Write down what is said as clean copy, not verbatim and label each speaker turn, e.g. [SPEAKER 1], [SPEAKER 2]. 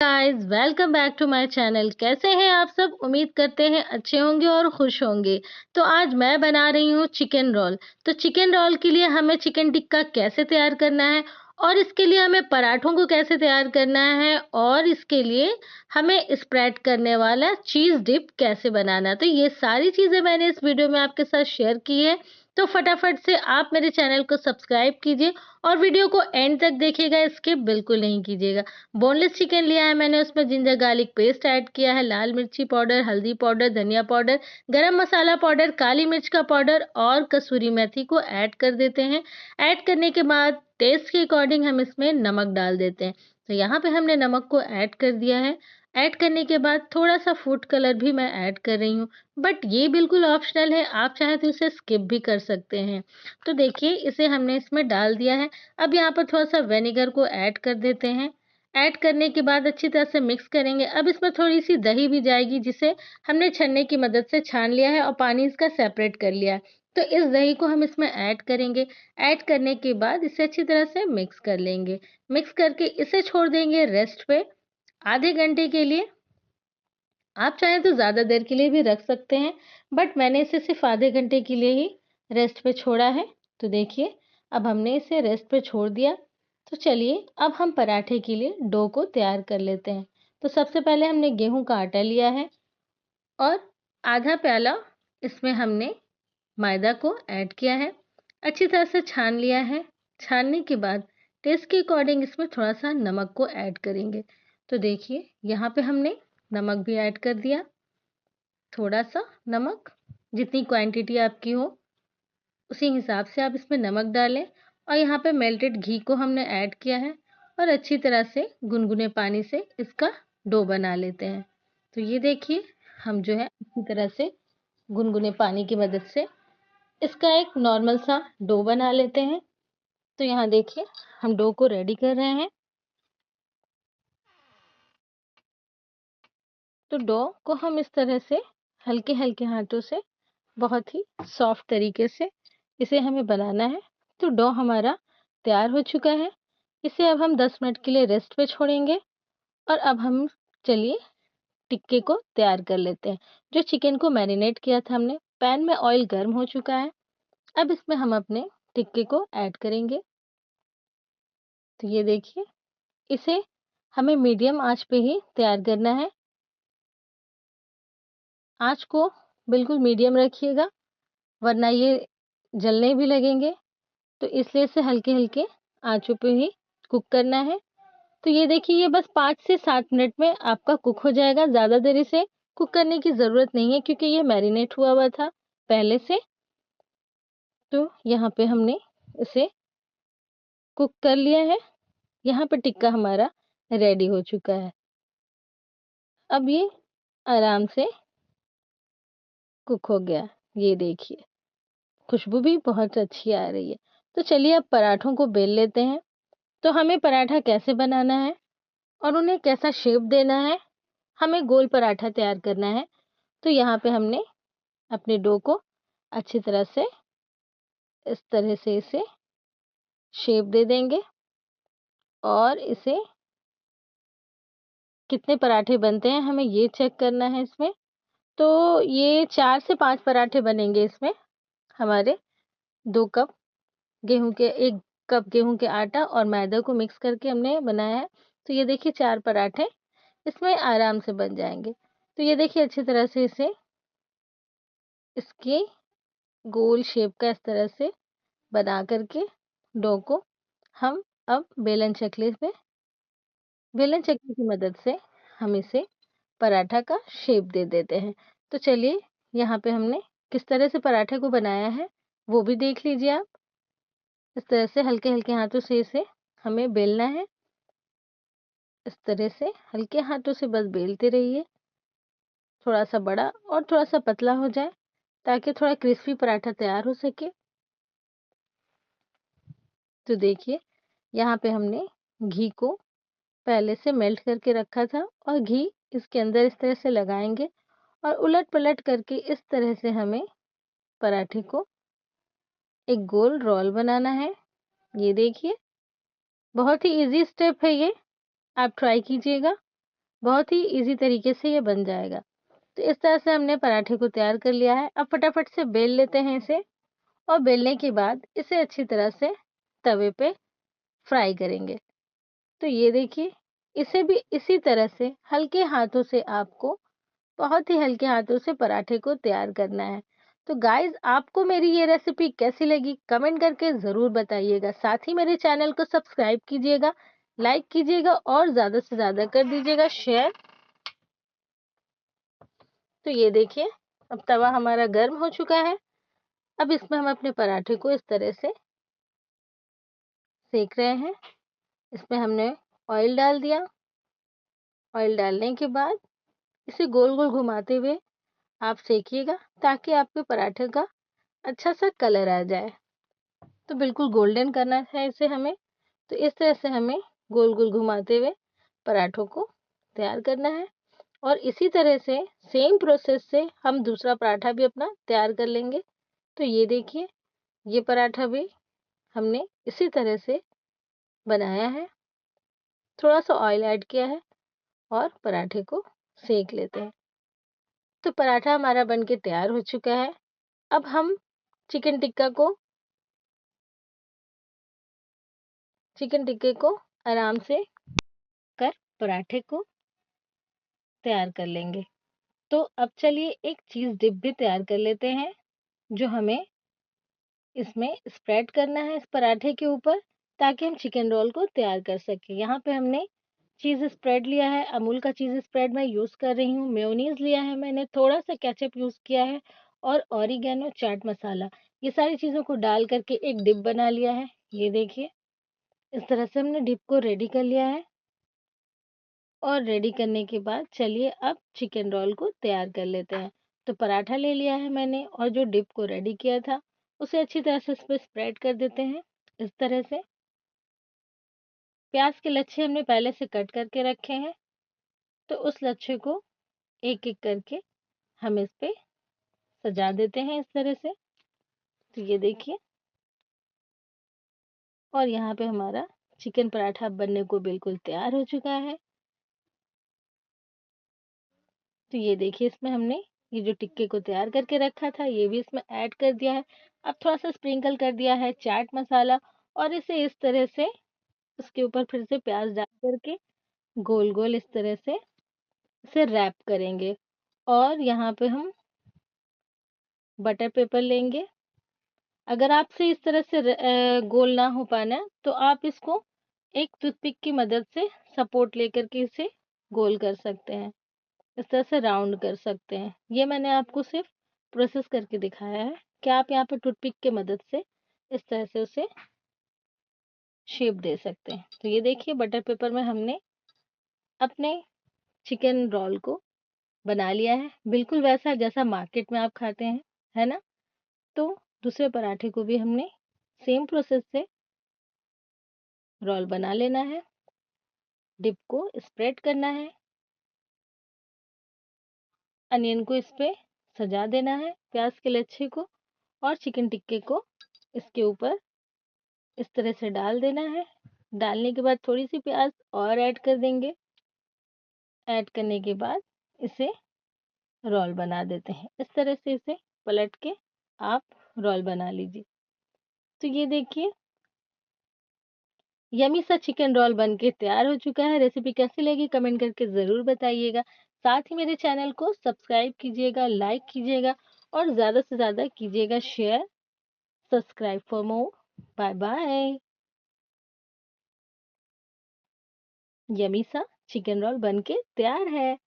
[SPEAKER 1] Guys welcome back to my channel. कैसे हैं आप सब? उम्मीद करते हैं अच्छे होंगे और खुश होंगे। तो आज मैं बना रही हूँ चिकन रोल। तो चिकन रोल के लिए हमें चिकन टिक्का कैसे तैयार करना है और इसके लिए हमें पराठों को कैसे तैयार करना है और इसके लिए हमें स्प्रेड करने वाला चीज़ डिप कैसे बनाना है, तो ये सारी चीज़ें मैंने इस वीडियो में आपके साथ शेयर की है। तो फटाफट से आप मेरे चैनल को सब्सक्राइब कीजिए और वीडियो को एंड तक देखिएगा, स्किप बिल्कुल नहीं कीजिएगा। बोनलेस चिकन लिया है मैंने, उसमें जिंजर गार्लिक पेस्ट ऐड किया है, लाल मिर्ची पाउडर, हल्दी पाउडर, धनिया पाउडर, गरम मसाला पाउडर, काली मिर्च का पाउडर और कसूरी मेथी को ऐड कर देते हैं। ऐड करने के बाद टेस्ट के अकॉर्डिंग हम इसमें नमक डाल देते हैं। तो यहाँ पे हमने नमक को ऐड कर दिया है। ऐड करने के बाद थोड़ा सा फूड कलर भी मैं ऐड कर रही हूँ, बट ये बिल्कुल ऑप्शनल है, आप चाहें तो इसे स्किप भी कर सकते हैं। तो देखिए इसे हमने इसमें डाल दिया है। अब यहाँ पर थोड़ा सा विनेगर को ऐड कर देते हैं। ऐड करने के बाद अच्छी तरह से मिक्स करेंगे। अब इसमें थोड़ी-सी दही भी जाएगी, जिसे हमने छन्नी की मदद से छान लिया है और पानी इसका सेपरेट कर लिया है। तो इस दही को हम इसमें ऐड करेंगे। ऐड करने के बाद इसे अच्छी तरह से मिक्स कर लेंगे। मिक्स करके इसे छोड़ देंगे रेस्ट पे आधे घंटे के लिए। आप चाहें तो ज़्यादा देर के लिए भी रख सकते हैं, बट मैंने इसे सिर्फ़ आधे घंटे के लिए ही रेस्ट पे छोड़ा है। तो देखिए, अब हमने इसे रेस्ट पे छोड़ दिया। तो चलिए, अब हम पराठे के लिए डो को तैयार कर लेते हैं। तो सबसे पहले हमने गेहूँ का आटा लिया है और आधा प्याला इसमें हमने मैदा को ऐड किया है। अच्छी तरह से छान लिया है। छानने के बाद टेस्ट के अकॉर्डिंग इसमें थोड़ा-सा नमक को ऐड करेंगे। तो देखिए, यहाँ पे हमने नमक भी ऐड कर दिया। थोड़ा-सा नमक, जितनी क्वांटिटी आपकी हो उसी हिसाब से आप इसमें नमक डालें। और यहाँ पे मेल्टेड घी को हमने ऐड किया है और अच्छी तरह से गुनगुने पानी से इसका डो बना लेते हैं। तो ये देखिए, हम जो है अच्छी तरह से गुनगुने पानी की मदद से इसका एक नॉर्मल सा डो बना लेते हैं। तो यहाँ देखिए, हम डो को रेडी कर रहे हैं। तो डो को हम इस तरह से हल्के-हल्के हाथों से बहुत ही सॉफ्ट तरीके से इसे हमें बनाना है। तो डो हमारा तैयार हो चुका है। इसे अब हम 10 मिनट के लिए रेस्ट पे छोड़ेंगे और अब हम चलिए टिक्के को तैयार कर लेते हैं। जो चिकन को मैरिनेट किया था हमने, पैन में ऑयल गर्म हो चुका है। अब इसमें हम अपने टिक्के को ऐड करेंगे। तो ये देखिए, इसे हमें मीडियम आँच पे ही तैयार करना है। आँच को बिल्कुल मीडियम रखिएगा, वरना ये जलने भी लगेंगे। तो इसलिए इसे हल्के-हल्के आँचों पे ही कुक करना है। तो ये देखिए, ये बस 5 से 7 मिनट में आपका कुक हो जाएगा। ज़्यादा देर इसे कुक करने की ज़रूरत नहीं है, क्योंकि ये मैरिनेट हुआ हुआ था पहले से। तो यहाँ पे हमने इसे कुक कर लिया है। यहाँ पे टिक्का हमारा रेडी हो चुका है। अब ये आराम से कुक हो गया। ये देखिए, खुशबू भी बहुत अच्छी आ रही है। तो चलिए अब पराठों को बेल लेते हैं। तो हमें पराठा कैसे बनाना है और उन्हें कैसा शेप देना है, हमें गोल पराठा तैयार करना है। तो यहाँ पे हमने अपने डो को अच्छी तरह से इस तरह से इसे शेप दे देंगे और इसे कितने पराठे बनते हैं हमें ये चेक करना है इसमें। तो ये 4 से 5 पराठे बनेंगे इसमें हमारे। 2 कप गेहूँ के 1 कप गेहूँ के आटा और मैदा को मिक्स करके हमने बनाया है। तो ये देखिए 4 पराठे इसमें आराम से बन जाएँगे। तो ये देखिए अच्छी तरह से इसे इसकी गोल शेप का इस तरह से बना करके डो को हम अब बेलन चक्की की मदद से हम इसे पराठा का शेप दे देते हैं। तो चलिए, यहाँ पे हमने किस तरह से पराठे को बनाया है वो भी देख लीजिए आप। इस तरह से हल्के-हल्के हाथों से इसे हमें बेलना है। इस तरह से हल्के हाथों से बस बेलते रहिए, थोड़ा-सा बड़ा और थोड़ा-सा पतला हो जाए, ताकि थोड़ा क्रिस्पी पराठा तैयार हो सके। तो देखिए, यहाँ पे हमने घी को पहले से मेल्ट करके रखा था और घी इसके अंदर इस तरह से लगाएँगे और उलट-पलट करके इस तरह से हमें पराठे को एक गोल रोल बनाना है। ये देखिए, बहुत ही ईज़ी स्टेप है ये, आप ट्राई कीजिएगा। बहुत ही ईज़ी तरीके से ये बन जाएगा। तो इस तरह से हमने पराठे को तैयार कर लिया है। अब फटाफट से बेल लेते हैं इसे और बेलने के बाद इसे अच्छी तरह से तवे पे फ्राई करेंगे। तो ये देखिए, इसे भी इसी तरह से हल्के हाथों से आपको बहुत ही हल्के हाथों से पराठे को तैयार करना है। तो गाइज़ आपको मेरी ये रेसिपी कैसी लगी कमेंट करके ज़रूर बताइएगा। साथ ही मेरे चैनल को सब्सक्राइब कीजिएगा, लाइक कीजिएगा और ज़्यादा से ज़्यादा कर दीजिएगा शेयर। तो ये देखिए, अब तवा हमारा गर्म हो चुका है। अब इसमें हम अपने पराठे को इस तरह से सेक रहे हैं। इसमें हमने ऑयल डाल दिया। ऑयल डालने के बाद इसे गोल-गोल घुमाते हुए आप सेकिएगा ताकि आपके पराठे का अच्छा-सा कलर आ जाए। तो बिल्कुल गोल्डन करना है इसे हमें। तो इस तरह से हमें गोल-गोल घुमाते हुए पराठों को तैयार करना है और इसी तरह से सेम प्रोसेस से हम दूसरा पराठा भी अपना तैयार कर लेंगे। तो ये देखिए, ये पराठा भी हमने इसी तरह से बनाया है। थोड़ा-सा ऑयल ऐड किया है और पराठे को सेक लेते हैं। तो पराठा हमारा बन के तैयार हो चुका है। अब हम चिकन टिक्का को चिकन टिक्के को आराम से कर पराठे को तैयार कर लेंगे। तो अब चलिए एक चीज़ डिप भी तैयार कर लेते हैं, जो हमें इसमें स्प्रेड करना है इस पराठे के ऊपर ताकि हम चिकन रोल को तैयार कर सकें। यहाँ पे हमने चीज़ स्प्रेड लिया है, अमूल का चीज़ स्प्रेड मैं यूज़ कर रही हूँ, मेयोनीज़ लिया है मैंने, थोड़ा-सा केचअप यूज़ किया है और ऑरिगैनो चाट मसाला। ये सारी चीज़ों को डाल कर के एक डिप बना लिया है। ये देखिए, इस तरह से हमने डिप को रेडी कर लिया है। और रेडी करने के बाद चलिए अब चिकन रोल को तैयार कर लेते हैं। तो पराठा ले लिया है मैंने और जो डिप को रेडी किया था उसे अच्छी तरह से इस पे स्प्रेड कर देते हैं इस तरह से। प्याज के लच्छे हमने पहले से कट करके रखे हैं, तो उस लच्छे को एक एक करके हम इस पे सजा देते हैं इस तरह से। तो ये देखिए, और यहाँ पे हमारा चिकन पराठा बनने को बिल्कुल तैयार हो चुका है। तो ये देखिए, इसमें हमने ये जो टिक्के को तैयार करके रखा था ये भी इसमें ऐड कर दिया है। अब थोड़ा-सा स्प्रिंकल कर दिया है चाट मसाला और इसे इस तरह से उसके ऊपर फिर से प्याज़ डाल कर के गोल-गोल इस तरह से इसे रैप करेंगे और यहाँ पे हम बटर पेपर लेंगे। अगर आपसे इस तरह से गोल ना हो पाना है तो आप इसको एक टूथपिक की मदद से सपोर्ट लेकर के इसे गोल कर सकते हैं। इस तरह से राउंड कर सकते हैं। ये मैंने आपको सिर्फ़ प्रोसेस करके दिखाया है कि आप यहाँ पे टूथपिक की मदद से इस तरह से उसे शेप दे सकते हैं। तो ये देखिए, बटर पेपर में हमने अपने चिकन रोल को बना लिया है, बिल्कुल वैसा जैसा मार्केट में आप खाते हैं, है ना? तो दूसरे पराठे को भी हमने सेम प्रोसेस से रोल बना लेना है, डिप को स्प्रेड करना है, अनियन को इस पे सजा देना है, प्याज़ के लच्छे को और चिकन टिक्के को इसके ऊपर इस तरह से डाल देना है। डालने के बाद थोड़ी-सी प्याज़ और ऐड कर देंगे। ऐड करने के बाद इसे रोल बना देते हैं। इस तरह से इसे पलट के आप रोल बना लीजिए। तो ये देखिए, यम्मी सा चिकन रोल बन के तैयार हो चुका है। रेसिपी कैसी लगी कमेंट करके ज़रूर बताइएगा। साथ ही मेरे चैनल को सब्सक्राइब कीजिएगा, लाइक कीजिएगा और ज़्यादा से ज़्यादा कीजिएगा share, subscribe for more. Bye bye. Yummy सा चिकन रोल बन के तैयार है।